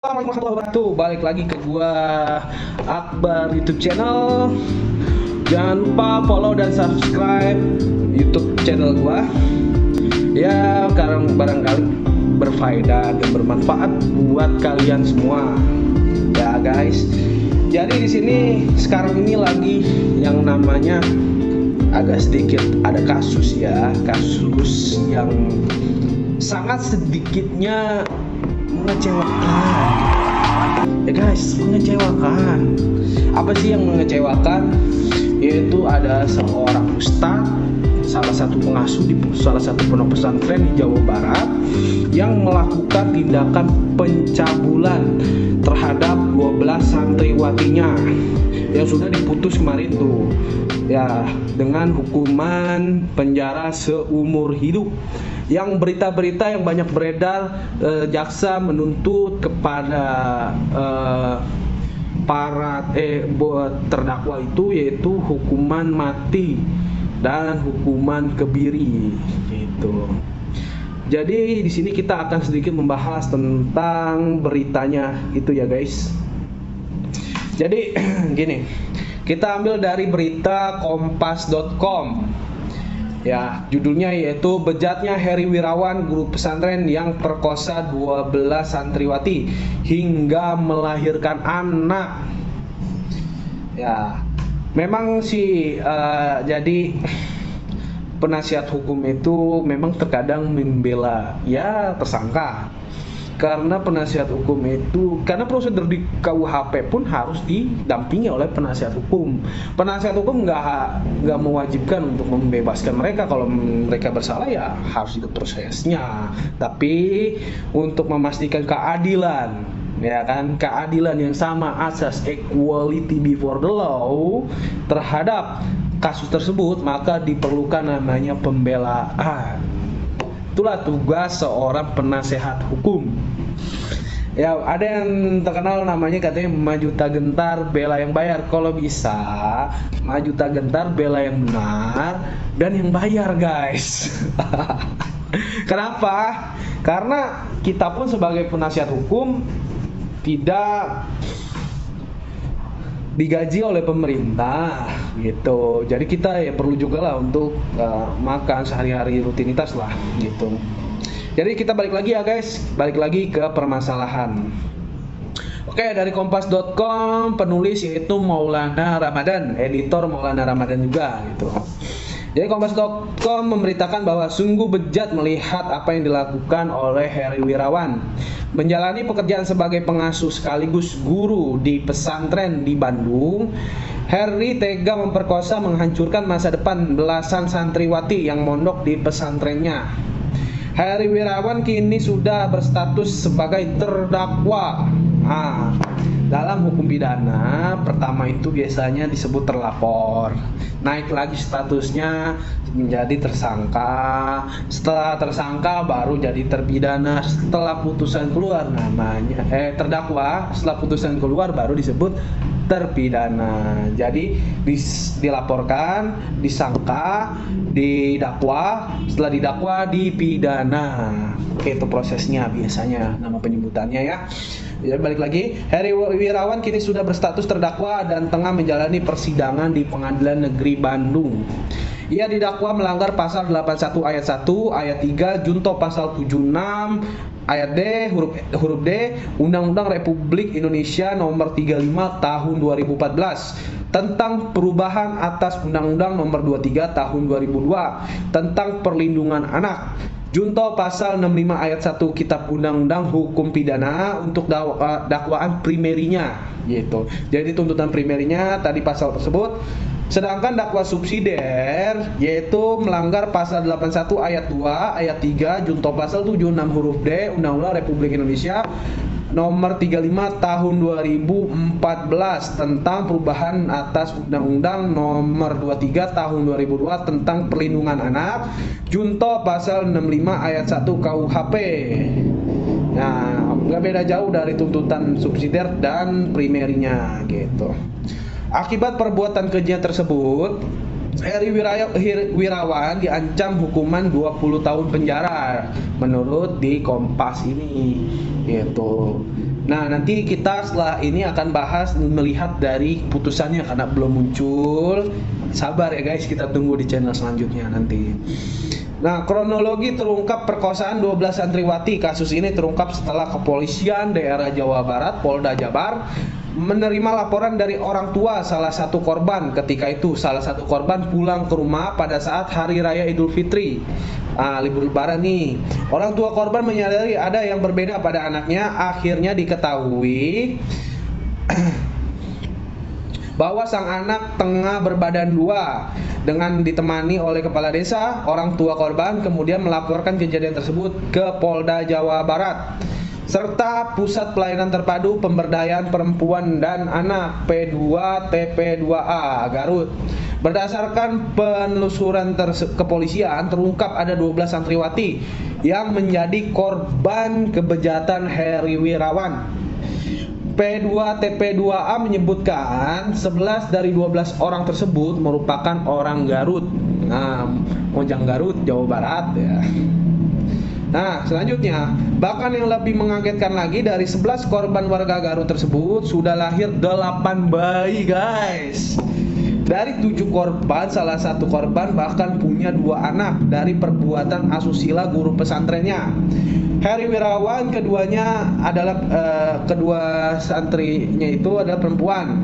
Assalamualaikum warahmatullahi wabarakatuh. Balik lagi ke gua Akbar YouTube channel. Jangan lupa follow dan subscribe YouTube channel gua. Ya, karena barangkali berfaedah dan bermanfaat buat kalian semua. Ya, guys. Jadi di sini sekarang ini lagi yang namanya agak sedikit ada kasus ya, kasus yang sangat sedikitnya mengecewakan ya guys, mengecewakan. Apa sih yang mengecewakan? Yaitu ada seorang ustadz, salah satu pengasuh di salah satu pondok pesantren di Jawa Barat yang melakukan tindakan pencabulan terhadap 12 santriwatinya yang sudah diputus kemarin tuh ya, dengan hukuman penjara seumur hidup. Yang berita-berita yang banyak beredar, jaksa menuntut kepada para terdakwa itu yaitu hukuman mati dan hukuman kebiri gitu. Jadi di sini kita akan sedikit membahas tentang beritanya itu ya guys. Jadi gini, kita ambil dari berita kompas.com. Ya, judulnya yaitu bejatnya Heri Wirawan, guru pesantren yang perkosa 12 santriwati hingga melahirkan anak. Ya, memang sih jadi penasihat hukum itu memang terkadang membela ya tersangka. Karena penasihat hukum itu, karena prosedur di KUHP pun harus didampingi oleh penasihat hukum. Penasihat hukum nggak mewajibkan untuk membebaskan mereka. Kalau mereka bersalah ya harus ikut prosesnya. Tapi untuk memastikan keadilan, ya kan, keadilan yang sama, asas equality before the law terhadap kasus tersebut, maka diperlukan namanya pembelaan. Itulah tugas seorang penasehat hukum. Ya, ada yang terkenal namanya katanya maju tak gentar bela yang bayar. Kalau bisa maju tak gentar bela yang benar dan yang bayar guys. Kenapa? Karena kita pun sebagai penasihat hukum tidak digaji oleh pemerintah gitu. Jadi kita ya perlu juga lah untuk makan sehari-hari, rutinitas lah gitu. Jadi kita balik lagi ya guys, balik lagi ke permasalahan. Oke, dari kompas.com penulis yaitu Maulana Ramadan, editor Maulana Ramadan juga gitu. Jadi kompas.com memberitakan bahwa sungguh bejat melihat apa yang dilakukan oleh Heri Wirawan. Menjalani pekerjaan sebagai pengasuh sekaligus guru di pesantren di Bandung, Heri tega memperkosa menghancurkan masa depan belasan santriwati yang mondok di pesantrennya. Heri Wirawan kini sudah berstatus sebagai terdakwa. Dalam hukum pidana, pertama itu biasanya disebut terlapor. Naik lagi statusnya menjadi tersangka. Setelah tersangka baru jadi terpidana. Setelah putusan keluar namanya terdakwa. Setelah putusan keluar baru disebut terpidana. Jadi dilaporkan, disangka, didakwa, setelah didakwa dipidana. Oke, itu prosesnya biasanya nama penyebutannya ya. Ya, balik lagi, Heri Wirawan kini sudah berstatus terdakwa dan tengah menjalani persidangan di Pengadilan Negeri Bandung. Ia didakwa melanggar pasal 81 ayat 1, ayat 3, junto pasal 76 ayat D, huruf D, Undang-Undang Republik Indonesia nomor 35 tahun 2014 tentang perubahan atas Undang-Undang nomor 23 tahun 2002 tentang perlindungan anak. Junto pasal 65 ayat 1 Kitab Undang-Undang Hukum Pidana untuk dakwaan primerinya gitu. Jadi tuntutan primerinya tadi pasal tersebut. Sedangkan dakwa subsidiar yaitu melanggar pasal 81 ayat 2, ayat 3, junto pasal 76 huruf D Undang-Undang Republik Indonesia nomor 35 tahun 2014 tentang perubahan atas Undang-Undang nomor 23 tahun 2002 tentang perlindungan anak, junto pasal 65 ayat 1 KUHP. Nah, nggak beda jauh dari tuntutan subsidiar dan primerinya gitu. Akibat perbuatan kejian tersebut, Wirawan diancam hukuman 20 tahun penjara menurut di Kompas ini gitu. Nah, nanti kita setelah ini akan bahas melihat dari putusannya karena belum muncul. Sabar ya guys, kita tunggu di channel selanjutnya nanti. Nah, kronologi terungkap perkosaan 12 santriwati. Kasus ini terungkap setelah kepolisian daerah Jawa Barat, Polda Jabar, menerima laporan dari orang tua salah satu korban. Ketika itu salah satu korban pulang ke rumah pada saat Hari Raya Idul Fitri, libur lebaran nih. Orang tua korban menyadari ada yang berbeda pada anaknya. Akhirnya diketahui bahwa sang anak tengah berbadan dua. Dengan ditemani oleh kepala desa, orang tua korban kemudian melaporkan kejadian tersebut ke Polda Jawa Barat serta Pusat Pelayanan Terpadu Pemberdayaan Perempuan dan Anak P2TP2A Garut. Berdasarkan penelusuran kepolisian, terungkap ada 12 santriwati yang menjadi korban kebejatan Heri Wirawan. P2TP2A menyebutkan 11 dari 12 orang tersebut merupakan orang Garut, Mojang Garut, Jawa Barat ya. Nah, selanjutnya, bahkan yang lebih mengagetkan lagi, dari 11 korban warga Garut tersebut sudah lahir 8 bayi guys. Dari 7 korban, salah satu korban bahkan punya 2 anak dari perbuatan asusila guru pesantrennya. Heri Wirawan keduanya adalah kedua santrinya itu adalah perempuan.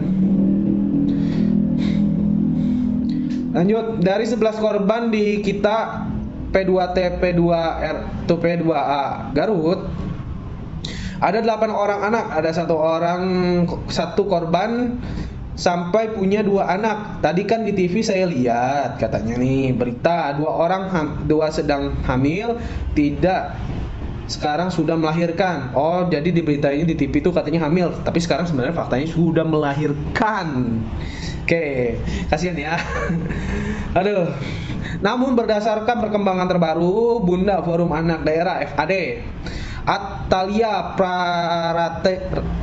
Lanjut, dari 11 korban di kita P2TP2R atau P2A Garut ada 8 orang anak, ada satu korban sampai punya 2 anak. Tadi kan di TV saya lihat katanya nih berita 2 sedang hamil, tidak, sekarang sudah melahirkan. Oh, jadi di berita ini di TV itu katanya hamil, tapi sekarang sebenarnya faktanya sudah melahirkan. Oke, kasihan ya. Aduh. Namun berdasarkan perkembangan terbaru, Bunda Forum Anak Daerah FAD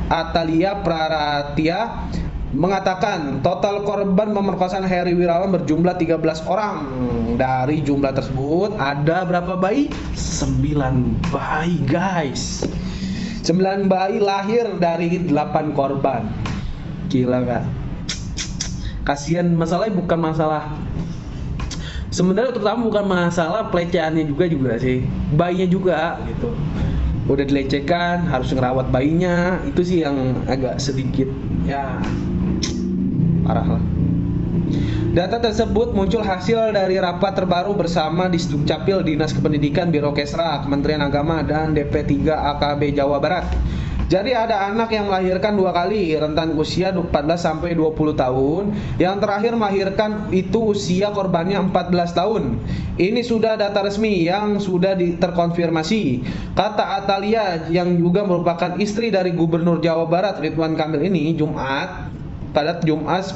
Atalia Praratia mengatakan total korban pemerkosaan Heri Wirawan berjumlah 13 orang. Dari jumlah tersebut ada berapa bayi? 9 bayi guys. 9 bayi lahir dari 8 korban. Gila gak? Kasihan, masalahnya bukan masalah, sebenarnya terutama bukan masalah pelecehannya juga sih, bayinya juga gitu. Udah dilecehkan, harus ngerawat bayinya, itu sih yang agak sedikit ya parah lah. Data tersebut muncul hasil dari rapat terbaru bersama Disdukcapil, Dinas Kependidikan, Birokesra, Kementerian Agama, dan DP3 AKB Jawa Barat. Jadi ada anak yang melahirkan 2 kali, rentan usia 14 sampai 20 tahun. Yang terakhir melahirkan itu usia korbannya 14 tahun. Ini sudah data resmi yang sudah terkonfirmasi. Kata Atalia yang juga merupakan istri dari Gubernur Jawa Barat Ridwan Kamil ini, pada Jumat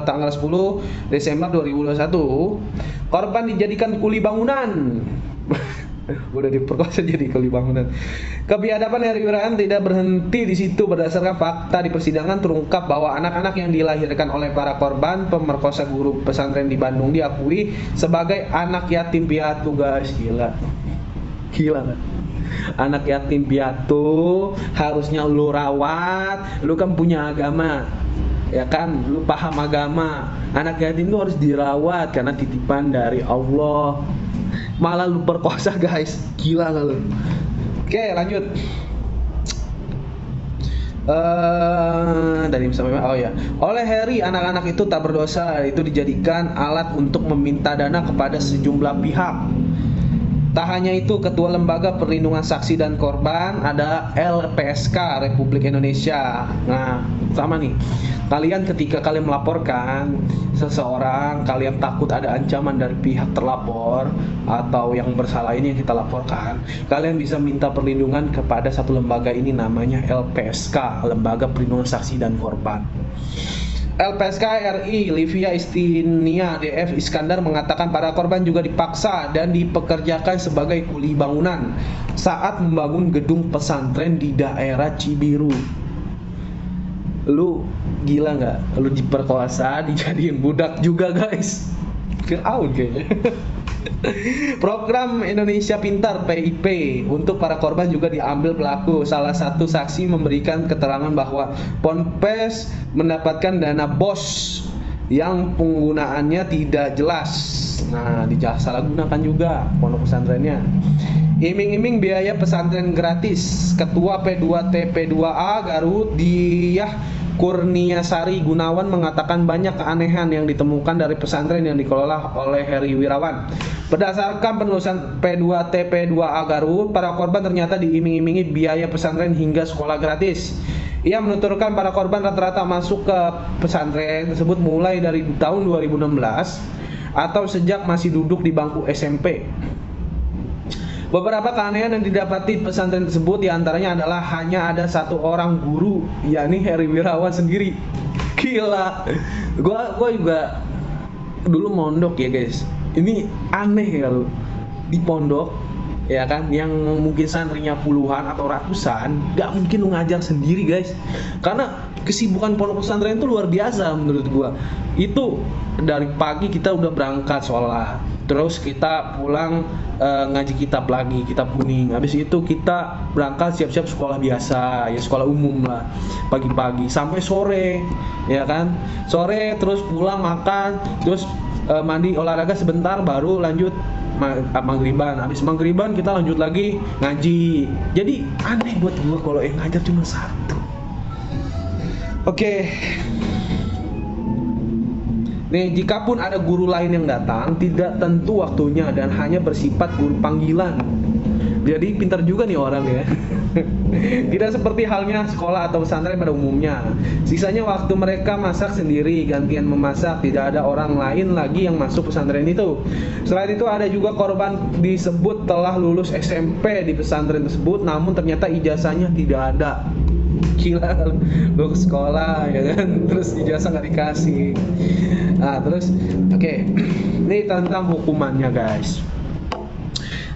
tanggal 10 Desember 2021, korban dijadikan kuli bangunan. Udah diperkosa jadi kuli bangunan. Kebiadaban Heri Wirawan tidak berhenti di situ. Berdasarkan fakta di persidangan terungkap bahwa anak-anak yang dilahirkan oleh para korban pemerkosa guru pesantren di Bandung diakui sebagai anak yatim piatu guys. Gila kan? Anak yatim piatu harusnya lu rawat, lu kan punya agama, ya kan, lu paham agama. Anak yatim itu harus dirawat karena titipan dari Allah. Malah lu perkosa guys, gila gak lu? Oke, lanjut. Oleh Heri, anak-anak itu tak berdosa, itu dijadikan alat untuk meminta dana kepada sejumlah pihak. Tak hanya itu, Ketua Lembaga Perlindungan Saksi dan Korban ada LPSK Republik Indonesia. Nah, sama nih, kalian ketika kalian melaporkan seseorang, kalian takut ada ancaman dari pihak terlapor atau yang bersalah ini yang kita laporkan, kalian bisa minta perlindungan kepada satu lembaga ini, namanya LPSK, Lembaga Perlindungan Saksi dan Korban. LPSK RI Livia Istinia DF Iskandar mengatakan para korban juga dipaksa dan dipekerjakan sebagai kuli bangunan saat membangun gedung pesantren di daerah Cibiru. Lu gila nggak? Lu diperkosa, dijadiin budak juga guys. Fir'aun kayaknya. Program Indonesia Pintar PIP untuk para korban juga diambil pelaku. Salah satu saksi memberikan keterangan bahwa Ponpes mendapatkan dana BOS yang penggunaannya tidak jelas. Nah, disalahgunakan juga pondok pesantrennya. Iming-iming biaya pesantren gratis. Ketua P2T P2A Garut Diah Kurniasari Gunawan mengatakan banyak keanehan yang ditemukan dari pesantren yang dikelola oleh Heri Wirawan. Berdasarkan penelusuran P2T P2A Garut, para korban ternyata diiming-imingi biaya pesantren hingga sekolah gratis. Ia menuturkan para korban rata-rata masuk ke pesantren tersebut mulai dari tahun 2016 atau sejak masih duduk di bangku SMP. Beberapa keanehan yang didapati pesantren tersebut diantaranya adalah hanya ada satu orang guru, yakni Heri Wirawan sendiri. Gila. Gua juga dulu mondok ya guys. Ini aneh ya lu. Di pondok ya kan, yang mungkin santrinya puluhan atau ratusan, gak mungkin lu ngajar sendiri guys. Karena kesibukan pondok pesantren itu luar biasa menurut gua. Itu dari pagi kita udah berangkat sholat, terus kita pulang ngaji kitab lagi, kitab kuning. Habis itu kita berangkat siap-siap sekolah biasa, ya sekolah umum lah, pagi-pagi sampai sore, ya kan. Sore terus pulang makan, terus mandi olahraga sebentar, baru lanjut maghriban. Habis maghriban kita lanjut lagi ngaji. Jadi aneh buat gua kalau yang ngajar cuma satu. Oke. Nih, jikapun ada guru lain yang datang, tidak tentu waktunya dan hanya bersifat guru panggilan. Jadi pintar juga nih orang ya. Tidak seperti halnya sekolah atau pesantren pada umumnya. Sisanya waktu mereka masak sendiri, gantian memasak, tidak ada orang lain lagi yang masuk pesantren itu. Selain itu ada juga korban disebut telah lulus SMP di pesantren tersebut, namun ternyata ijazahnya tidak ada. Gila, lu ke sekolah ya kan, terus ijazah nggak dikasih. Nah terus oke. Ini tentang hukumannya guys.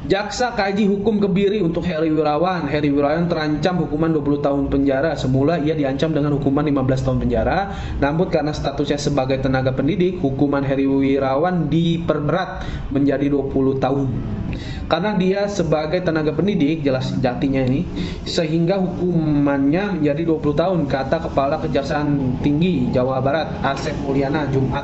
Jaksa kaji hukum kebiri untuk Heri Wirawan. Heri Wirawan terancam hukuman 20 tahun penjara. Semula ia diancam dengan hukuman 15 tahun penjara, namun karena statusnya sebagai tenaga pendidik, hukuman Heri Wirawan diperberat menjadi 20 tahun. Karena dia sebagai tenaga pendidik, jelas jatinya ini, sehingga hukumannya menjadi 20 tahun, kata Kepala Kejaksaan Tinggi Jawa Barat Asep Mulyana Jumat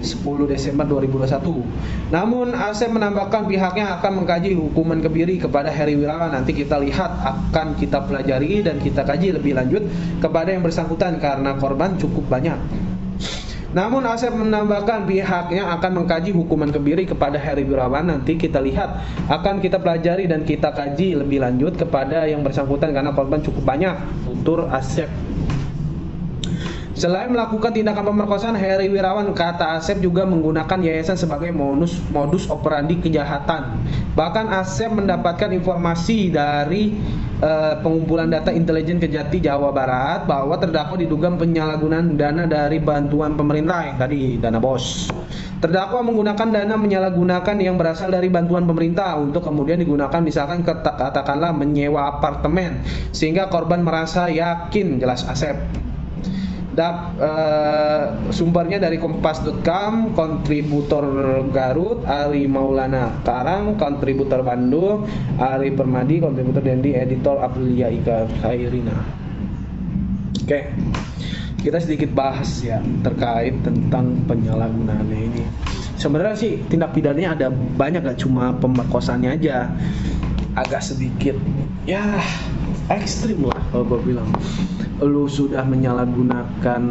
10 Desember 2021. Namun Asep menambahkan pihaknya akan mengkaji hukuman kebiri kepada Heri Wirawan. Nanti kita lihat, akan kita pelajari dan kita kaji lebih lanjut kepada yang bersangkutan karena korban cukup banyak. Namun Asep menambahkan pihaknya akan mengkaji hukuman kebiri kepada Heri Wirawan. Nanti kita lihat, akan kita pelajari dan kita kaji lebih lanjut kepada yang bersangkutan karena korban cukup banyak, tutur Asep. Selain melakukan tindakan pemerkosaan, Heri Wirawan, kata Asep, juga menggunakan yayasan sebagai modus operandi kejahatan. Bahkan Asep mendapatkan informasi dari pengumpulan data intelijen Kejati Jawa Barat bahwa terdakwa diduga penyalahgunaan dana dari bantuan pemerintah, yang tadi dana BOS. Terdakwa menggunakan dana menyalahgunakan yang berasal dari bantuan pemerintah untuk kemudian digunakan misalkan katakanlah menyewa apartemen, sehingga korban merasa yakin, jelas Asep. Sumbernya dari kompas.com, kontributor Garut Ari Maulana Karang, kontributor Bandung Ari Permadi, kontributor Dendi, editor Aprilia Ika Khairina. Oke, kita sedikit bahas ya terkait tentang penyalahgunaan ini. Sebenarnya sih tindak pidananya ada banyak, gak cuma pemerkosaannya aja, agak sedikit ya ekstrim lah kalau gue bilang. Lu sudah menyalahgunakan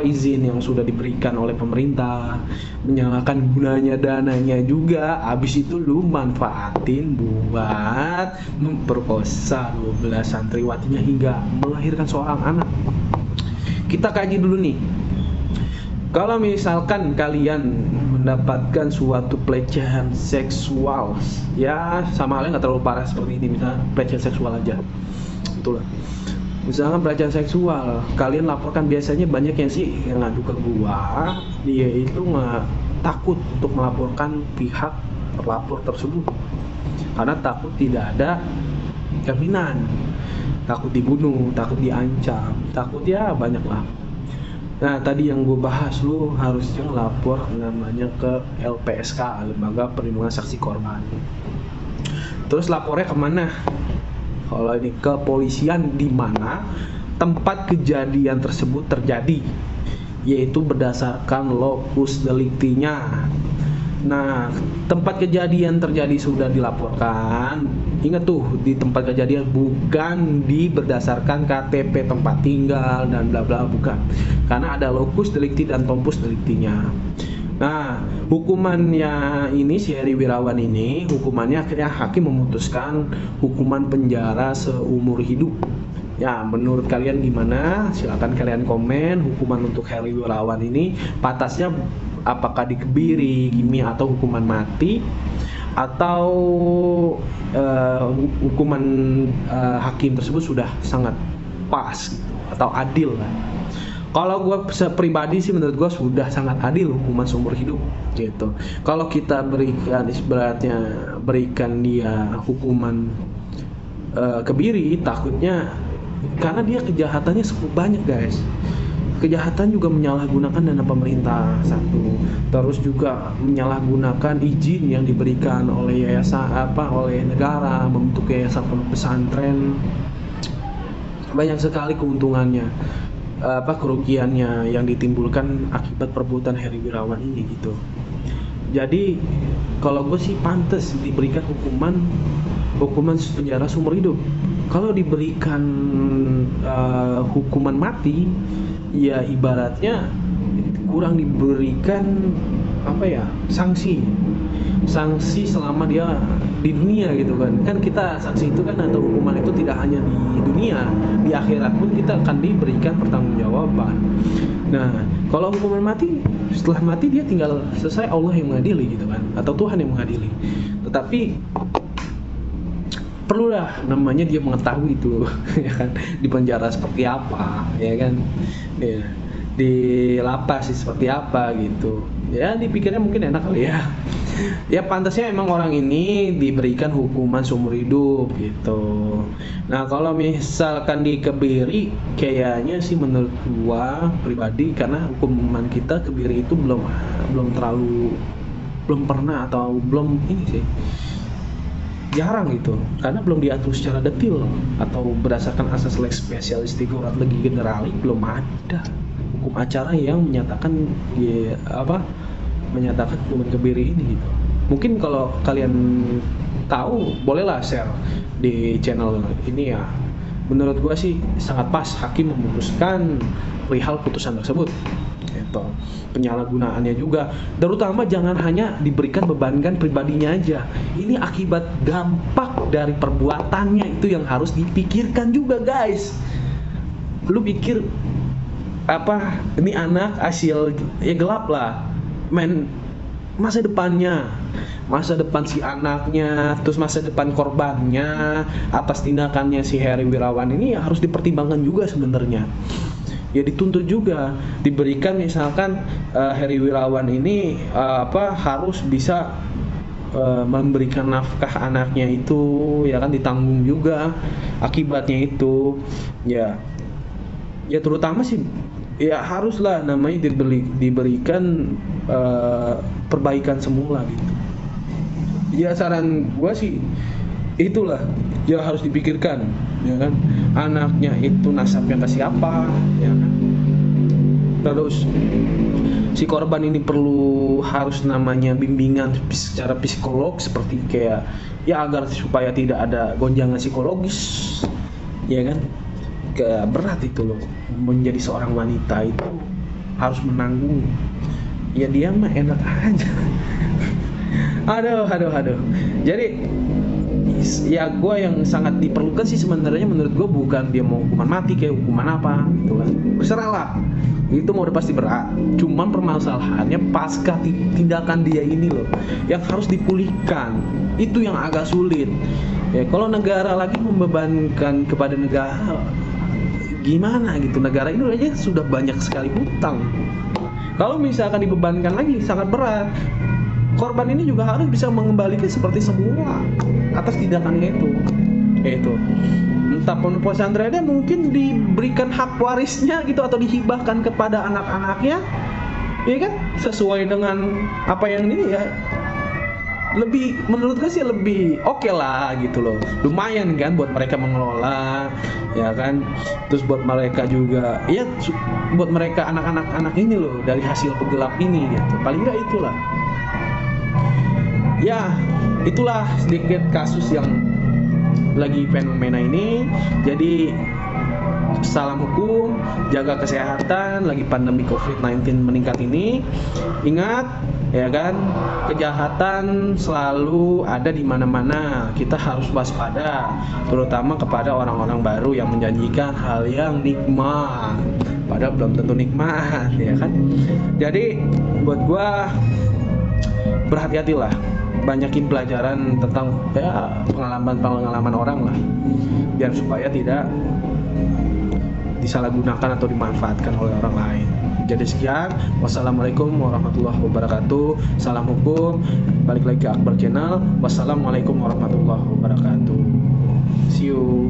izin yang sudah diberikan oleh pemerintah, menyalahkan gunanya dananya juga, habis itu lu manfaatin buat memperkosa 12 santriwatinya hingga melahirkan seorang anak. Kita kaji dulu nih. Kalau misalkan kalian mendapatkan suatu pelecehan seksual, ya sama halnya nggak terlalu parah seperti ini, misalnya pelecehan seksual aja, itulah. Misalkan pelecehan seksual, kalian laporkan, biasanya banyak yang sih yang ngadu ke gua, dia itu nggak takut untuk melaporkan pihak terlapor tersebut karena takut tidak ada jaminan. takut dibunuh, takut diancam, takut ya banyak lah. Nah tadi yang gue bahas, lu harusnya ngelapor namanya ke LPSK, Lembaga Perlindungan Saksi Korban. Terus lapornya kemana? Kalau ini ke polisian di mana tempat kejadian tersebut terjadi, yaitu berdasarkan lokus deliktinya. Nah, tempat kejadian terjadi sudah dilaporkan. Ingat tuh, di tempat kejadian bukan berdasarkan KTP tempat tinggal dan bla bla, bukan. Karena ada lokus delikti dan tempus deliktinya. Nah, hukumannya ini si Heri Wirawan ini, hukumannya akhirnya hakim memutuskan hukuman penjara seumur hidup. Ya, menurut kalian gimana? Silakan kalian komen. Hukuman untuk Heri Wirawan ini pantasnya apakah dikebiri, kimia, atau hukuman mati, atau hukuman hakim tersebut sudah sangat pas gitu, atau adil lah. Kalau gue pribadi sih, menurut gue sudah sangat adil hukuman seumur hidup gitu. Kalau kita berikan dia hukuman kebiri, takutnya karena dia kejahatannya cukup banyak guys. Kejahatan juga menyalahgunakan dana pemerintah satu, terus juga menyalahgunakan izin yang diberikan oleh yayasan oleh negara membentuk yayasan pesantren. Banyak sekali keuntungannya, kerugiannya yang ditimbulkan akibat perbuatan Heri Wirawan ini gitu. Jadi kalau gue sih pantas diberikan hukuman penjara seumur hidup. Kalau diberikan hukuman mati, ya ibaratnya kurang diberikan sanksi selama dia di dunia gitu kan kita sanksi itu kan, atau hukuman itu tidak hanya di dunia, di akhirat pun kita akan diberikan pertanggungjawaban. Nah, kalau hukuman mati, setelah mati dia tinggal selesai, Allah yang mengadili gitu kan, atau Tuhan yang mengadili. Tetapi perlulah namanya dia mengetahui itu ya kan, di penjara seperti apa ya kan, ya di lapas seperti apa gitu ya, dipikirnya mungkin enak kali ya. Ya pantasnya emang orang ini diberikan hukuman seumur hidup gitu. Nah kalau misalkan dikebiri, kayaknya sih menurut gua pribadi, karena hukuman kita kebiri itu belum pernah, atau belum ini sih, jarang gitu, karena belum diatur secara detail atau berdasarkan asas lex specialis figurat legi generali. Belum ada hukum acara yang menyatakan menyatakan hukuman kebiri ini gitu. Mungkin kalau kalian tahu, bolehlah share di channel ini ya. Menurut gua sih sangat pas hakim memutuskan perihal putusan tersebut. Itu penyalahgunaannya juga, terutama jangan hanya diberikan bebankan pribadinya aja. Ini akibat dampak dari perbuatannya itu yang harus dipikirkan juga guys. Lu pikir ini anak hasil ya gelap lah, masa depan si anaknya, terus masa depan korbannya atas tindakannya si Heri Wirawan ini harus dipertimbangkan juga sebenarnya. Ya dituntut juga, diberikan misalkan Heri Wirawan ini harus bisa memberikan nafkah anaknya itu ya kan, ditanggung juga akibatnya itu ya terutama sih ya haruslah namanya diberikan perbaikan semula gitu. Ya saran gua sih itulah yang harus dipikirkan ya kan, anaknya itu nasabnya ke siapa ya kan. Terus si korban ini harus namanya bimbingan secara psikolog, seperti kayak ya agar supaya tidak ada gonjangan psikologis ya kan. Berat itu loh, menjadi seorang wanita itu harus menanggung. Ya dia mah enak aja. aduh. Jadi ya gue yang sangat diperlukan sih sebenarnya menurut gue bukan dia mau hukuman mati kayak hukuman apa gitu kan, terserah lah, itu mau udah pasti berat. Cuman permasalahannya pasca tindakan dia ini loh yang harus dipulihkan, itu yang agak sulit ya. Kalau negara lagi membebankan kepada negara, gimana gitu, negara ini aja sudah banyak sekali hutang. Kalau misalkan dibebankan lagi sangat berat. Korban ini juga harus bisa mengembalikan seperti semula atas tindakannya itu. entah pondok pesantrennya mungkin diberikan hak warisnya gitu atau dihibahkan kepada anak-anaknya, ya kan, sesuai dengan apa yang ini ya, lebih menurut gue sih lebih oke lah gitu loh, lumayan kan buat mereka mengelola, ya kan, terus buat mereka juga ya, buat mereka anak-anak ini loh dari hasil penggelap ini gitu, paling nggak itulah ya, itulah sedikit kasus yang lagi fenomena ini. Jadi salam hukum, jaga kesehatan, lagi pandemi COVID-19 meningkat ini. Ingat, ya kan, kejahatan selalu ada di mana-mana. Kita harus waspada, terutama kepada orang-orang baru yang menjanjikan hal yang nikmat, padahal belum tentu nikmat, ya kan. Jadi buat gua berhati-hatilah, banyakin pelajaran tentang ya pengalaman orang lah, biar supaya tidak disalahgunakan atau dimanfaatkan oleh orang lain. Jadi sekian, wassalamualaikum warahmatullahi wabarakatuh. Salam hukum, balik lagi ke Akbar Channel. Wassalamualaikum warahmatullahi wabarakatuh. See you.